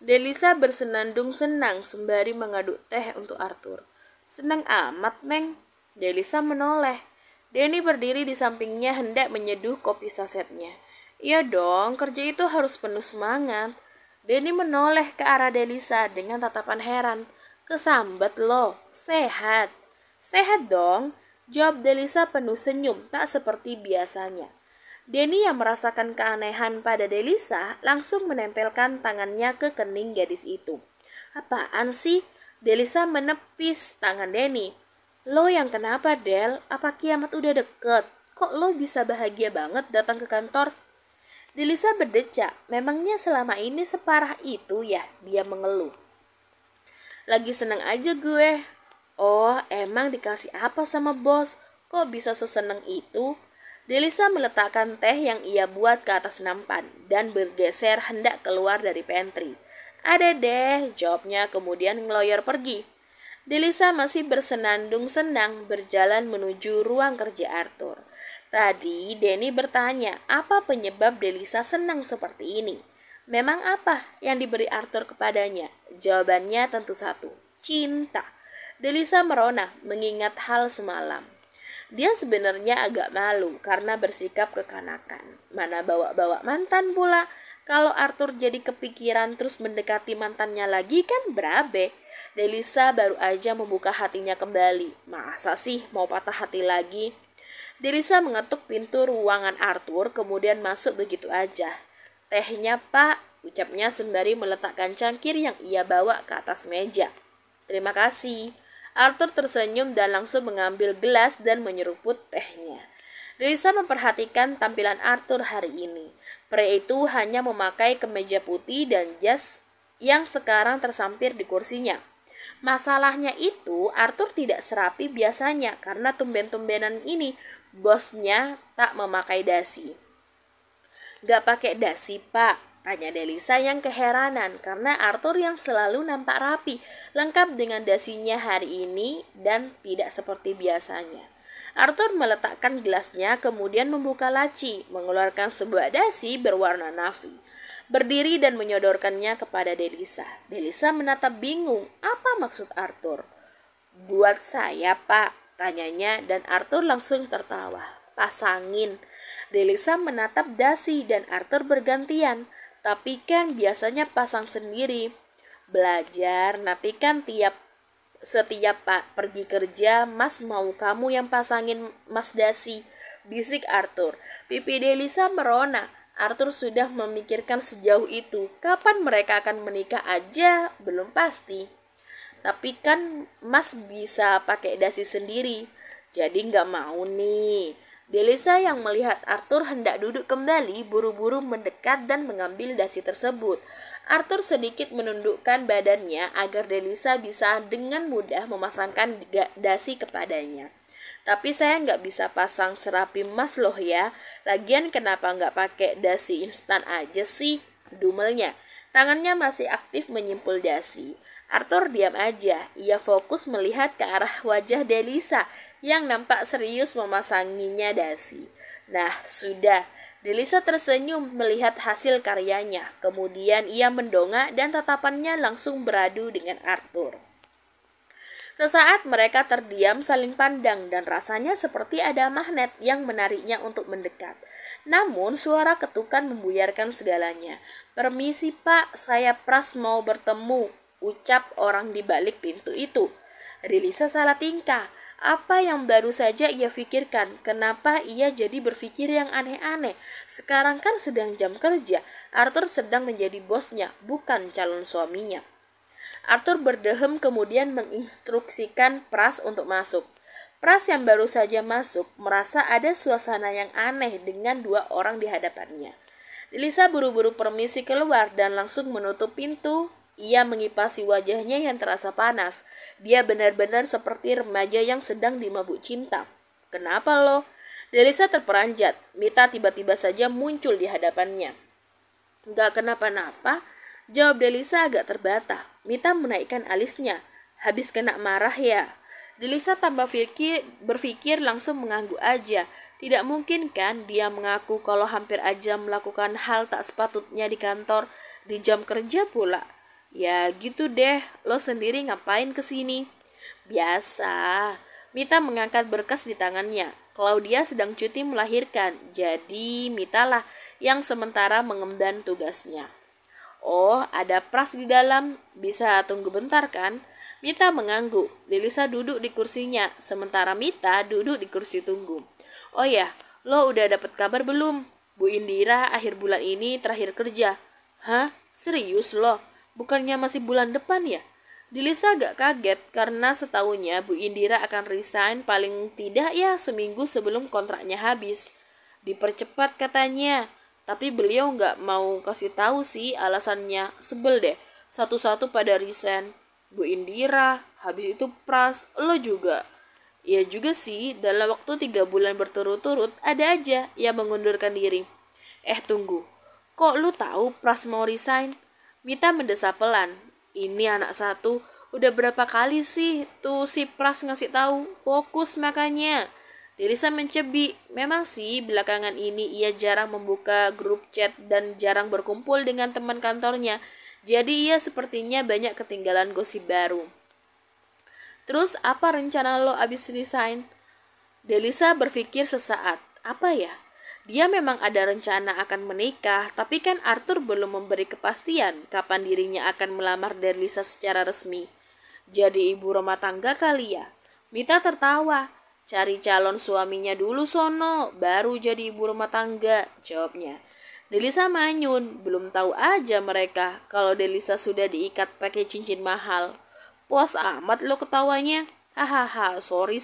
Delisa bersenandung senang sembari mengaduk teh untuk Arthur. Senang amat, Neng. Delisa menoleh. Denny berdiri di sampingnya hendak menyeduh kopi sasetnya. Iya dong, kerja itu harus penuh semangat. Denny menoleh ke arah Delisa dengan tatapan heran. Kesambat loh, sehat. Sehat dong, jawab Delisa penuh senyum tak seperti biasanya. Denny yang merasakan keanehan pada Delisa langsung menempelkan tangannya ke kening gadis itu. Apaan sih? Delisa menepis tangan Denny. Lo yang kenapa, Del? Apa kiamat udah deket? Kok lo bisa bahagia banget datang ke kantor? Delisa berdecak. Memangnya selama ini separah itu ya? Dia mengeluh. Lagi seneng aja gue. Oh, emang dikasih apa sama bos? Kok bisa seseneng itu? Delisa meletakkan teh yang ia buat ke atas nampan dan bergeser hendak keluar dari pantry. Ada deh, jawabnya kemudian ngeloyor pergi. Delisa masih bersenandung senang berjalan menuju ruang kerja Arthur. Tadi Denny bertanya apa penyebab Delisa senang seperti ini. Memang apa yang diberi Arthur kepadanya? Jawabannya tentu satu, cinta. Delisa merona mengingat hal semalam. Dia sebenarnya agak malu karena bersikap kekanakan. Mana bawa-bawa mantan pula. Kalau Arthur jadi kepikiran terus mendekati mantannya lagi kan berabe. Delisa baru aja membuka hatinya kembali. Masa sih mau patah hati lagi? Delisa mengetuk pintu ruangan Arthur kemudian masuk begitu aja. Tehnya pak, ucapnya sembari meletakkan cangkir yang ia bawa ke atas meja. Terima kasih. Arthur tersenyum dan langsung mengambil gelas dan menyeruput tehnya. Delisa memperhatikan tampilan Arthur hari ini. Pria itu hanya memakai kemeja putih dan jas yang sekarang tersampir di kursinya. Masalahnya itu Arthur tidak serapi biasanya karena tumben-tumbenan ini bosnya tak memakai dasi. Gak pakai dasi pak, tanya Delisa yang keheranan karena Arthur yang selalu nampak rapi, lengkap dengan dasinya hari ini dan tidak seperti biasanya. Arthur meletakkan gelasnya kemudian membuka laci, mengeluarkan sebuah dasi berwarna navy. Berdiri dan menyodorkannya kepada Delisa. Delisa menatap bingung, apa maksud Arthur? Buat saya pak, tanyanya dan Arthur langsung tertawa. Pasangin. Delisa menatap dasi dan Arthur bergantian. Tapi kan biasanya pasang sendiri. Belajar, tapi kan setiap pak pergi kerja, Mas mau kamu yang pasangin Mas dasi. Bisik Arthur. Pipi Delisa merona. Arthur sudah memikirkan sejauh itu. Kapan mereka akan menikah aja belum pasti. Tapi kan Mas bisa pakai dasi sendiri. Jadi nggak mau nih. Delisa yang melihat Arthur hendak duduk kembali buru-buru mendekat dan mengambil dasi tersebut. Arthur sedikit menundukkan badannya agar Delisa bisa dengan mudah memasangkan dasi kepadanya. Tapi saya nggak bisa pasang serapi Mas loh ya. Lagian kenapa nggak pakai dasi instan aja sih? Dumelnya. Tangannya masih aktif menyimpul dasi. Arthur diam aja. Ia fokus melihat ke arah wajah Delisa yang nampak serius memasanginya dasi. Nah, sudah. Delisa tersenyum melihat hasil karyanya. Kemudian ia mendongak dan tatapannya langsung beradu dengan Arthur. Sesaat mereka terdiam saling pandang dan rasanya seperti ada magnet yang menariknya untuk mendekat. Namun suara ketukan membuyarkan segalanya. Permisi pak, saya Pras mau bertemu, ucap orang di balik pintu itu. Delisa salah tingkah. Apa yang baru saja ia pikirkan? Kenapa ia jadi berpikir yang aneh-aneh? Sekarang kan sedang jam kerja. Arthur sedang menjadi bosnya, bukan calon suaminya. Arthur berdehem kemudian menginstruksikan Pras untuk masuk. Pras yang baru saja masuk merasa ada suasana yang aneh dengan dua orang di hadapannya. Delisa buru-buru permisi keluar dan langsung menutup pintu. Ia mengipasi wajahnya yang terasa panas. Dia benar-benar seperti remaja yang sedang dimabuk cinta. Kenapa lo? Delisa terperanjat. Mita tiba-tiba saja muncul di hadapannya. Gak kenapa-napa, jawab Delisa agak terbata. Mita menaikkan alisnya. Habis kena marah ya? Delisa tambah berpikir langsung mengangguk aja. Tidak mungkin kan dia mengaku kalau hampir aja melakukan hal tak sepatutnya di kantor, di jam kerja pula. Ya gitu deh, lo sendiri ngapain kesini? Biasa. Mita mengangkat berkas di tangannya. Claudia sedang cuti melahirkan, jadi Mita lah yang sementara mengemban tugasnya. Oh, ada Pras di dalam. Bisa tunggu bentar kan? Mita mengangguk. Delisa duduk di kursinya, sementara Mita duduk di kursi tunggu. Oh ya, lo udah dapet kabar belum? Bu Indira akhir bulan ini terakhir kerja. Hah? Serius lo? Bukannya masih bulan depan ya? Delisa agak kaget karena setahunya Bu Indira akan resign paling tidak ya seminggu sebelum kontraknya habis. Dipercepat katanya. Tapi beliau nggak mau kasih tahu sih alasannya. Sebel deh. Satu-satu pada resign. Bu Indira, habis itu Pras, lo juga. Ya juga sih, dalam waktu 3 bulan berturut-turut ada aja yang mengundurkan diri. Tunggu. Kok lu tahu Pras mau resign? Mita mendesah pelan. Ini anak satu. Udah berapa kali sih tuh si Pras ngasih tahu? Fokus makanya. Delisa mencebik. Memang sih belakangan ini ia jarang membuka grup chat dan jarang berkumpul dengan teman kantornya. Jadi ia sepertinya banyak ketinggalan gosip baru. Terus apa rencana lo abis resign? Delisa berpikir sesaat. Apa ya? Dia memang ada rencana akan menikah, tapi kan Arthur belum memberi kepastian kapan dirinya akan melamar Delisa secara resmi. Jadi ibu rumah tangga kali ya? Mita tertawa. Cari calon suaminya dulu sono, baru jadi ibu rumah tangga, jawabnya. Delisa manyun, belum tahu aja mereka kalau Delisa sudah diikat pakai cincin mahal. Puas amat lo ketawanya. Hahaha, sorry.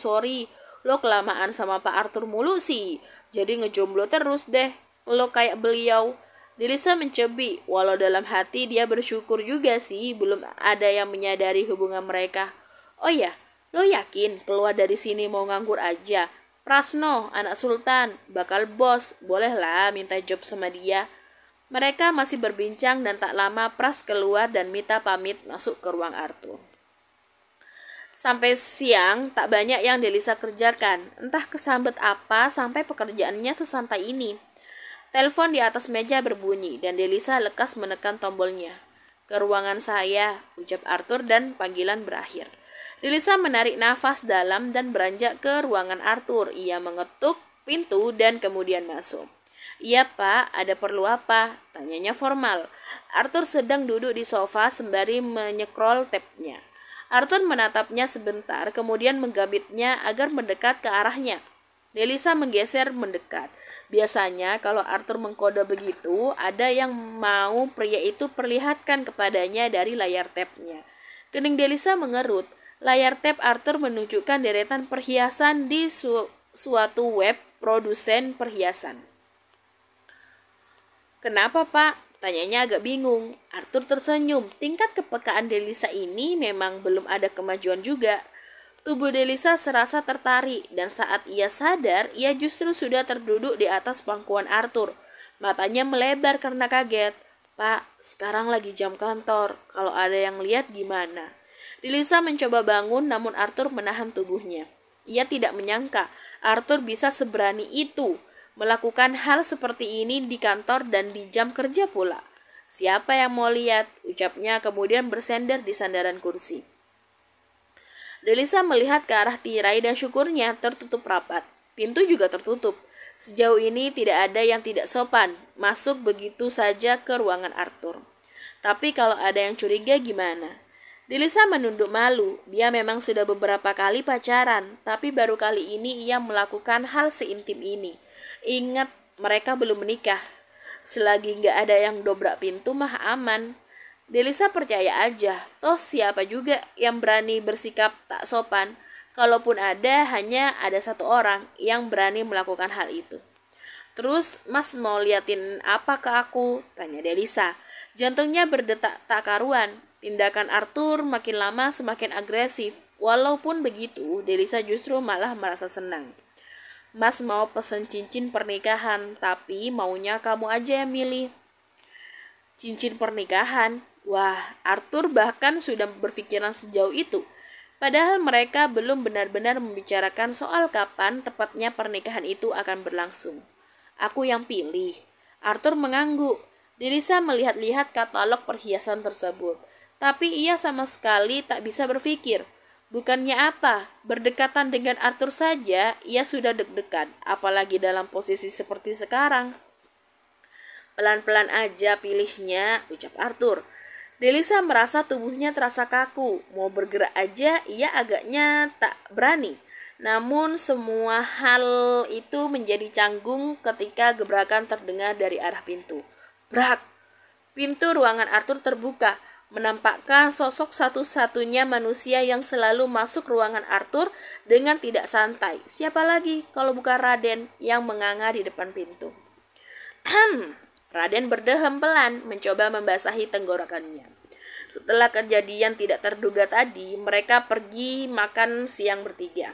Lo kelamaan sama Pak Arthur mulu sih. Jadi ngejomblo terus deh. Lo kayak beliau. Delisa mencebik, walau dalam hati dia bersyukur juga sih belum ada yang menyadari hubungan mereka. Oh ya, lo yakin keluar dari sini mau nganggur aja? Prasno, anak sultan, bakal bos, bolehlah minta job sama dia. Mereka masih berbincang dan tak lama Pras keluar dan Mita pamit masuk ke ruang Arthur. Sampai siang tak banyak yang Delisa kerjakan. Entah kesambet apa sampai pekerjaannya sesantai ini. Telepon di atas meja berbunyi dan Delisa lekas menekan tombolnya. Ke ruangan saya, ucap Arthur dan panggilan berakhir. Delisa menarik nafas dalam dan beranjak ke ruangan Arthur. Ia mengetuk pintu dan kemudian masuk. Iya pak, ada perlu apa? Tanyanya formal. Arthur sedang duduk di sofa sembari menyekrol tabnya. Arthur menatapnya sebentar, kemudian menggabitnya agar mendekat ke arahnya. Delisa menggeser mendekat. Biasanya kalau Arthur mengkode begitu, ada yang mau pria itu perlihatkan kepadanya dari layar tabnya. Kening Delisa mengerut. Layar tab Arthur menunjukkan deretan perhiasan di suatu web produsen perhiasan. Kenapa pak? Tanyanya agak bingung. Arthur tersenyum. Tingkat kepekaan Delisa ini memang belum ada kemajuan juga. Tubuh Delisa serasa tertarik dan saat ia sadar, ia justru sudah terduduk di atas pangkuan Arthur. Matanya melebar karena kaget. Pak, sekarang lagi jam kantor. Kalau ada yang lihat gimana? Delisa mencoba bangun namun Arthur menahan tubuhnya. Ia tidak menyangka Arthur bisa seberani itu melakukan hal seperti ini di kantor dan di jam kerja pula. Siapa yang mau lihat? Ucapnya kemudian bersender di sandaran kursi. Delisa melihat ke arah tirai dan syukurnya tertutup rapat. Pintu juga tertutup. Sejauh ini tidak ada yang tidak sopan masuk begitu saja ke ruangan Arthur. Tapi kalau ada yang curiga gimana? Delisa menunduk malu. Dia memang sudah beberapa kali pacaran, tapi baru kali ini ia melakukan hal seintim ini. Ingat, mereka belum menikah. Selagi nggak ada yang dobrak pintu mah aman. Delisa percaya aja, toh siapa juga yang berani bersikap tak sopan. Kalaupun ada, hanya ada satu orang yang berani melakukan hal itu. Terus, mas mau liatin apa ke aku? Tanya Delisa. Jantungnya berdetak tak karuan. Tindakan Arthur makin lama semakin agresif. Walaupun begitu, Delisa justru malah merasa senang. Mas mau pesen cincin pernikahan, tapi maunya kamu aja yang milih. Cincin pernikahan? Wah, Arthur bahkan sudah berpikiran sejauh itu. Padahal mereka belum benar-benar membicarakan soal kapan tepatnya pernikahan itu akan berlangsung. Aku yang pilih. Arthur mengangguk. Delisa melihat-lihat katalog perhiasan tersebut. Tapi ia sama sekali tak bisa berpikir. Bukannya apa, berdekatan dengan Arthur saja ia sudah deg-degan, apalagi dalam posisi seperti sekarang. Pelan-pelan aja pilihnya, ucap Arthur. Delisa merasa tubuhnya terasa kaku, mau bergerak aja ia agaknya tak berani. Namun semua hal itu menjadi canggung ketika gebrakan terdengar dari arah pintu. Brak! Pintu ruangan Arthur terbuka, menampakkan sosok satu-satunya manusia yang selalu masuk ruangan Arthur dengan tidak santai. Siapa lagi kalau bukan Raden yang menganga di depan pintu. Raden berdehem pelan mencoba membasahi tenggorokannya. Setelah kejadian tidak terduga tadi, mereka pergi makan siang bertiga.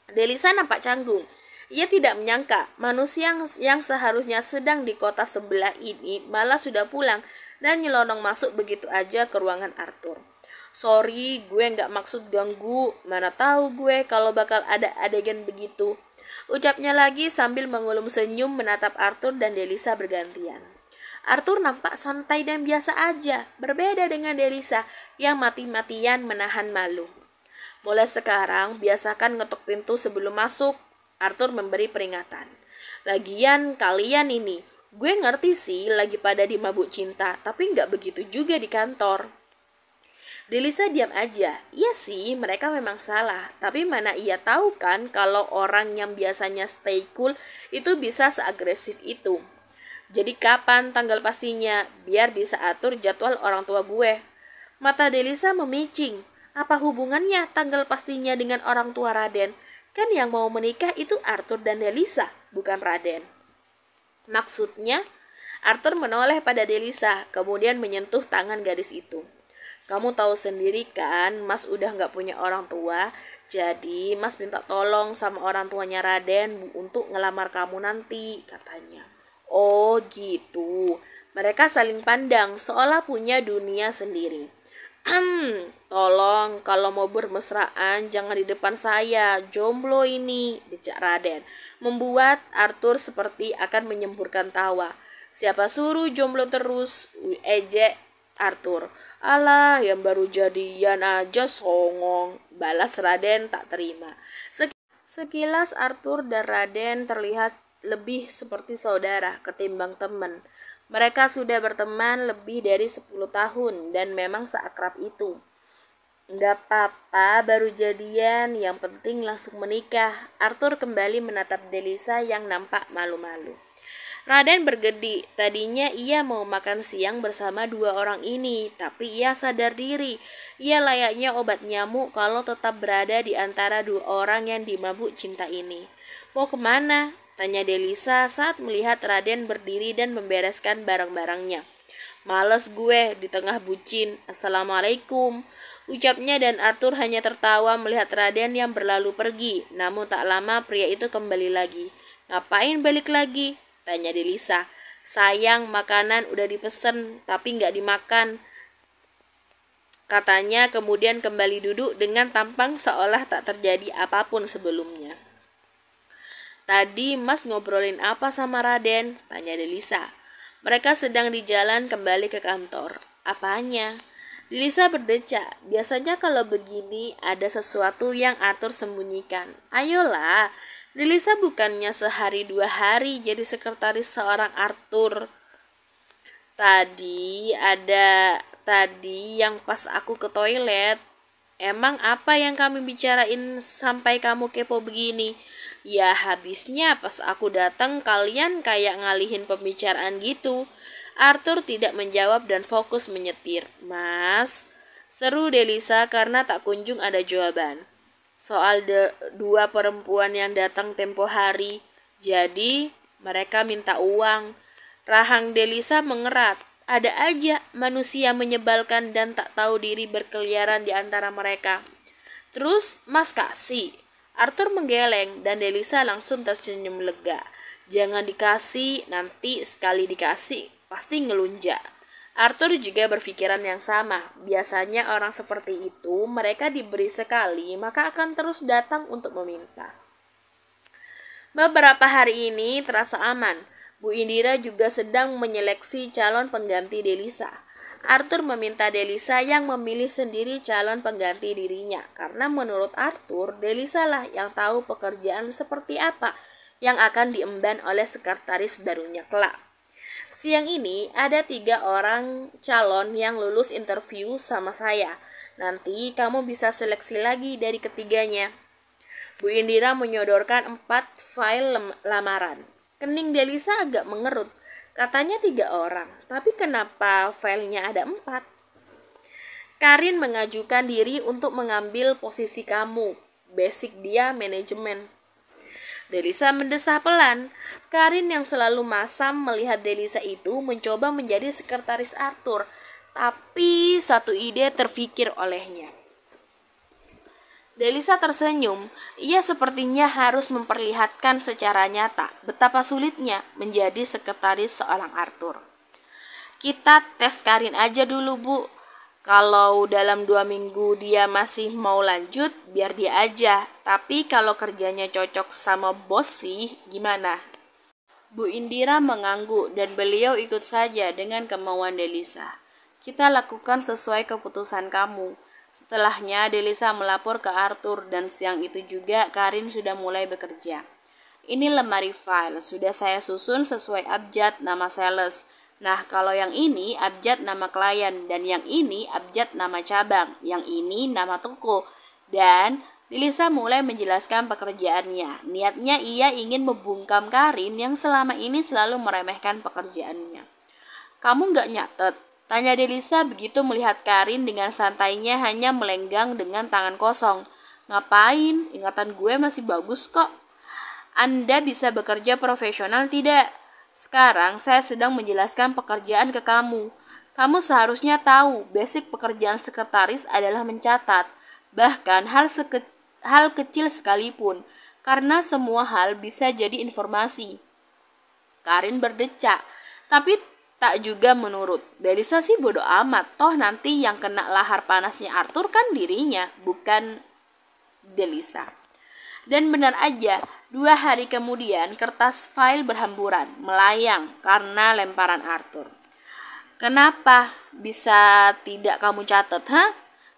Delisa nampak canggung. Ia tidak menyangka manusia yang seharusnya sedang di kota sebelah ini malah sudah pulang dan nyelonong masuk begitu aja ke ruangan Arthur. Sorry, gue gak maksud ganggu, mana tahu gue kalau bakal ada adegan begitu. Ucapnya lagi sambil mengulum senyum menatap Arthur dan Delisa bergantian. Arthur nampak santai dan biasa aja, berbeda dengan Delisa yang mati-matian menahan malu. Mulai sekarang, biasakan ngetok pintu sebelum masuk, Arthur memberi peringatan. Lagian kalian ini, gue ngerti sih lagi pada di mabuk cinta, tapi gak begitu juga di kantor. Delisa diam aja. Iya sih, mereka memang salah. Tapi mana ia tahu kan kalau orang yang biasanya stay cool itu bisa seagresif itu. Jadi kapan tanggal pastinya? Biar bisa atur jadwal orang tua gue. Mata Delisa memicing. Apa hubungannya tanggal pastinya dengan orang tua Raden? Kan yang mau menikah itu Arthur dan Delisa, bukan Raden. Maksudnya, Arthur menoleh pada Delisa, kemudian menyentuh tangan gadis itu. Kamu tahu sendiri kan, Mas udah gak punya orang tua, jadi Mas minta tolong sama orang tuanya Raden untuk ngelamar kamu nanti, katanya. Oh gitu, mereka saling pandang seolah punya dunia sendiri. Tolong kalau mau bermesraan jangan di depan saya, jomblo ini, decak Raden. Membuat Arthur seperti akan menyemburkan tawa. Siapa suruh jomblo terus, ejek Arthur. Alah, yang baru jadian aja songong, balas Raden tak terima. Sekilas Arthur dan Raden terlihat lebih seperti saudara ketimbang teman. Mereka sudah berteman lebih dari 10 tahun dan memang seakrab itu. Gak apa-apa, baru jadian, yang penting langsung menikah. Arthur kembali menatap Delisa yang nampak malu-malu. Raden bergedi, tadinya ia mau makan siang bersama dua orang ini, tapi ia sadar diri. Ia layaknya obat nyamuk kalau tetap berada di antara dua orang yang dimabuk cinta ini. Mau kemana? Tanya Delisa saat melihat Raden berdiri dan membereskan barang-barangnya. Males gue di tengah bucin. Assalamualaikum, ucapnya, dan Arthur hanya tertawa melihat Raden yang berlalu pergi. Namun tak lama pria itu kembali lagi. Ngapain balik lagi? Tanya Delisa. Sayang, makanan udah dipesen tapi gak dimakan, katanya, kemudian kembali duduk dengan tampang seolah tak terjadi apapun sebelumnya. Tadi Mas ngobrolin apa sama Raden? Tanya Delisa. Mereka sedang di jalan kembali ke kantor. Apanya? Delisa berdecak. Biasanya kalau begini ada sesuatu yang Arthur sembunyikan. Ayolah. Delisa bukannya sehari 2 hari jadi sekretaris seorang Arthur. Tadi yang pas aku ke toilet. Emang apa yang kami bicarain sampai kamu kepo begini? Ya habisnya pas aku datang kalian kayak ngalihin pembicaraan gitu. Arthur tidak menjawab dan fokus menyetir. Mas, seru Delisa karena tak kunjung ada jawaban. Soal dua perempuan yang datang tempo hari. Jadi mereka minta uang. Rahang Delisa mengerat. Ada aja manusia menyebalkan dan tak tahu diri berkeliaran di antara mereka. Terus Mas kasih? Arthur menggeleng dan Delisa langsung tersenyum lega. Jangan dikasih, nanti sekali dikasih pasti ngelunjak. Arthur juga berpikiran yang sama. Biasanya orang seperti itu mereka diberi sekali maka akan terus datang untuk meminta. Beberapa hari ini terasa aman. Bu Indira juga sedang menyeleksi calon pengganti Delisa. Arthur meminta Delisa yang memilih sendiri calon pengganti dirinya karena menurut Arthur, Delisa lah yang tahu pekerjaan seperti apa yang akan diemban oleh sekretaris barunya kelak. Siang ini ada 3 orang calon yang lulus interview sama saya. Nanti kamu bisa seleksi lagi dari ketiganya. Bu Indira menyodorkan 4 file lamaran. Kening Delisa agak mengerut. Katanya 3 orang, tapi kenapa filenya ada 4? Karin mengajukan diri untuk mengambil posisi kamu. Basic dia manajemen. Delisa mendesah pelan. Karin yang selalu masam melihat Delisa itu mencoba menjadi sekretaris Arthur. Tapi satu ide terfikir olehnya. Delisa tersenyum. Ia sepertinya harus memperlihatkan secara nyata betapa sulitnya menjadi sekretaris seorang Arthur. Kita tes Karin aja dulu, Bu. Kalau dalam 2 minggu dia masih mau lanjut, biar dia aja. Tapi kalau kerjanya cocok sama bos sih, gimana? Bu Indira mengangguk dan beliau ikut saja dengan kemauan Delisa. Kita lakukan sesuai keputusan kamu. Setelahnya Delisa melapor ke Arthur dan siang itu juga Karin sudah mulai bekerja. Ini lemari file, sudah saya susun sesuai abjad nama sales. Nah, kalau yang ini abjad nama klien dan yang ini abjad nama cabang, yang ini nama toko. Dan Delisa mulai menjelaskan pekerjaannya. Niatnya ia ingin membungkam Karin yang selama ini selalu meremehkan pekerjaannya. Kamu nggak nyatet? Tanya Delisa begitu melihat Karin dengan santainya hanya melenggang dengan tangan kosong. Ngapain? Ingatan gue masih bagus kok. Anda bisa bekerja profesional tidak? Sekarang saya sedang menjelaskan pekerjaan ke kamu. Kamu seharusnya tahu basic pekerjaan sekretaris adalah mencatat. Bahkan hal kecil sekalipun. Karena semua hal bisa jadi informasi. Karin berdecak. Tapi tak juga menurut. Delisa sih bodoh amat. Toh nanti yang kena lahar panasnya Arthur kan dirinya, bukan Delisa. Dan benar aja, 2 hari kemudian kertas file berhamburan, melayang karena lemparan Arthur. Kenapa bisa tidak kamu catat, ha?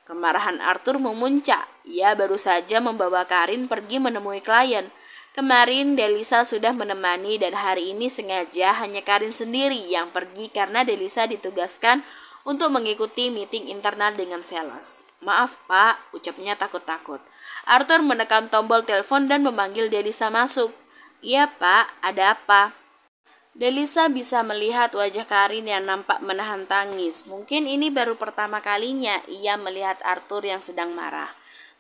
Kemarahan Arthur memuncak. Ia baru saja membawa Karin pergi menemui klien. Kemarin Delisa sudah menemani dan hari ini sengaja hanya Karin sendiri yang pergi karena Delisa ditugaskan untuk mengikuti meeting internal dengan sales. Maaf Pak, ucapnya takut-takut. Arthur menekan tombol telepon dan memanggil Delisa masuk. Iya Pak, ada apa? Delisa bisa melihat wajah Karin yang nampak menahan tangis. Mungkin ini baru pertama kalinya ia melihat Arthur yang sedang marah.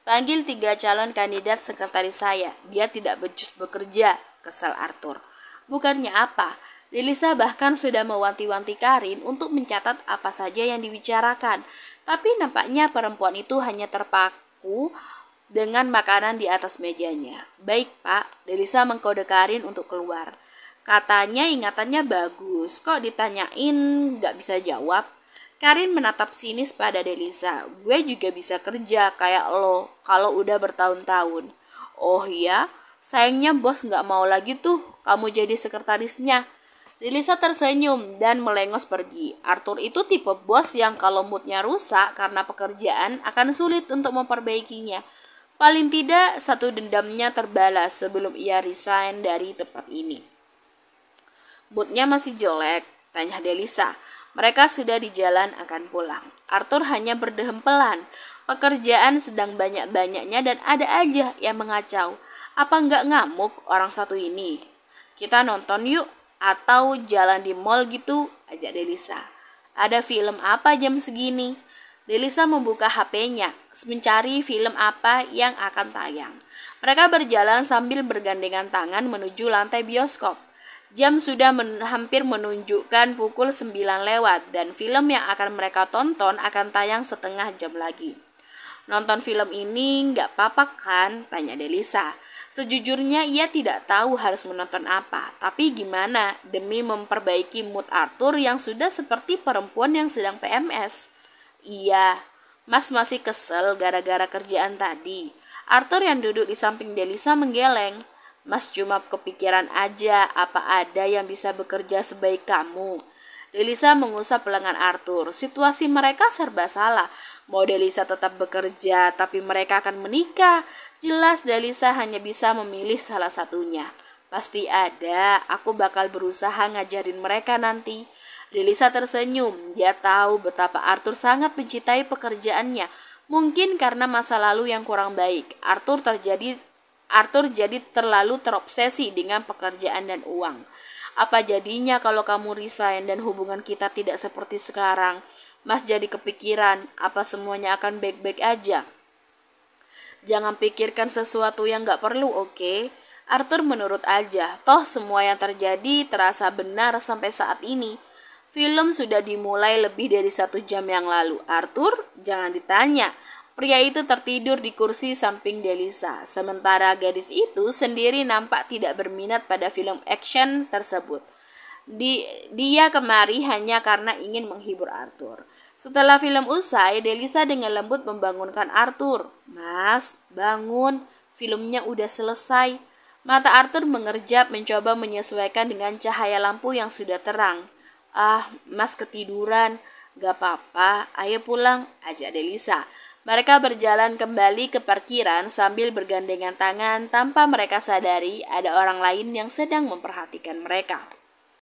Panggil 3 calon kandidat sekretaris saya. Dia tidak becus bekerja, kesal Arthur. Bukannya apa, Delisa bahkan sudah mewanti-wanti Karin untuk mencatat apa saja yang dibicarakan. Tapi nampaknya perempuan itu hanya terpaku dengan makanan di atas mejanya. Baik Pak, Delisa mengkode Karin untuk keluar. Katanya ingatannya bagus, kok ditanyain gak bisa jawab. Karin menatap sinis pada Delisa. Gue juga bisa kerja kayak lo kalau udah bertahun-tahun. Oh iya, sayangnya bos gak mau lagi tuh kamu jadi sekretarisnya. Delisa tersenyum dan melengos pergi. Arthur itu tipe bos yang kalau moodnya rusak karena pekerjaan akan sulit untuk memperbaikinya. Paling tidak satu dendamnya terbalas sebelum ia resign dari tempat ini. Moodnya masih jelek, tanya Delisa. Mereka sudah di jalan akan pulang. Arthur hanya berdehempelan. Pekerjaan sedang banyak-banyaknya dan ada aja yang mengacau. Apa nggak ngamuk orang satu ini? Kita nonton yuk atau jalan di mall gitu, ajak Delisa. Ada film apa jam segini? Delisa membuka HP-nya, mencari film apa yang akan tayang. Mereka berjalan sambil bergandengan tangan menuju lantai bioskop. Jam sudah hampir menunjukkan pukul 9 lewat dan film yang akan mereka tonton akan tayang setengah jam lagi. Nonton film ini nggak apa-apa kan? Tanya Delisa. Sejujurnya ia tidak tahu harus menonton apa. Tapi gimana demi memperbaiki mood Arthur yang sudah seperti perempuan yang sedang PMS. Iya, Mas masih kesel gara-gara kerjaan tadi. Arthur yang duduk di samping Delisa menggeleng. Mas cuma kepikiran aja apa ada yang bisa bekerja sebaik kamu. Delisa mengusap lengan Arthur. Situasi mereka serba salah. Mau Delisa tetap bekerja, tapi mereka akan menikah. Jelas Delisa hanya bisa memilih salah satunya. Pasti ada, aku bakal berusaha ngajarin mereka nanti. Delisa tersenyum. Dia tahu betapa Arthur sangat mencintai pekerjaannya. Mungkin karena masa lalu yang kurang baik, Arthur jadi terlalu terobsesi dengan pekerjaan dan uang. Apa jadinya kalau kamu resign dan hubungan kita tidak seperti sekarang? Mas jadi kepikiran, apa semuanya akan baik-baik aja? Jangan pikirkan sesuatu yang gak perlu, oke? Arthur menurut aja, toh semua yang terjadi terasa benar sampai saat ini. Film sudah dimulai lebih dari 1 jam yang lalu. Arthur, jangan ditanya. Pria itu tertidur di kursi samping Delisa, sementara gadis itu sendiri nampak tidak berminat pada film action tersebut. Dia kemari hanya karena ingin menghibur Arthur. Setelah film usai, Delisa dengan lembut membangunkan Arthur. Mas, bangun, filmnya udah selesai. Mata Arthur mengerjap mencoba menyesuaikan dengan cahaya lampu yang sudah terang. Ah, Mas ketiduran. Gak apa-apa, ayo pulang, ajak Delisa. Mereka berjalan kembali ke parkiran sambil bergandengan tangan tanpa mereka sadari ada orang lain yang sedang memperhatikan mereka.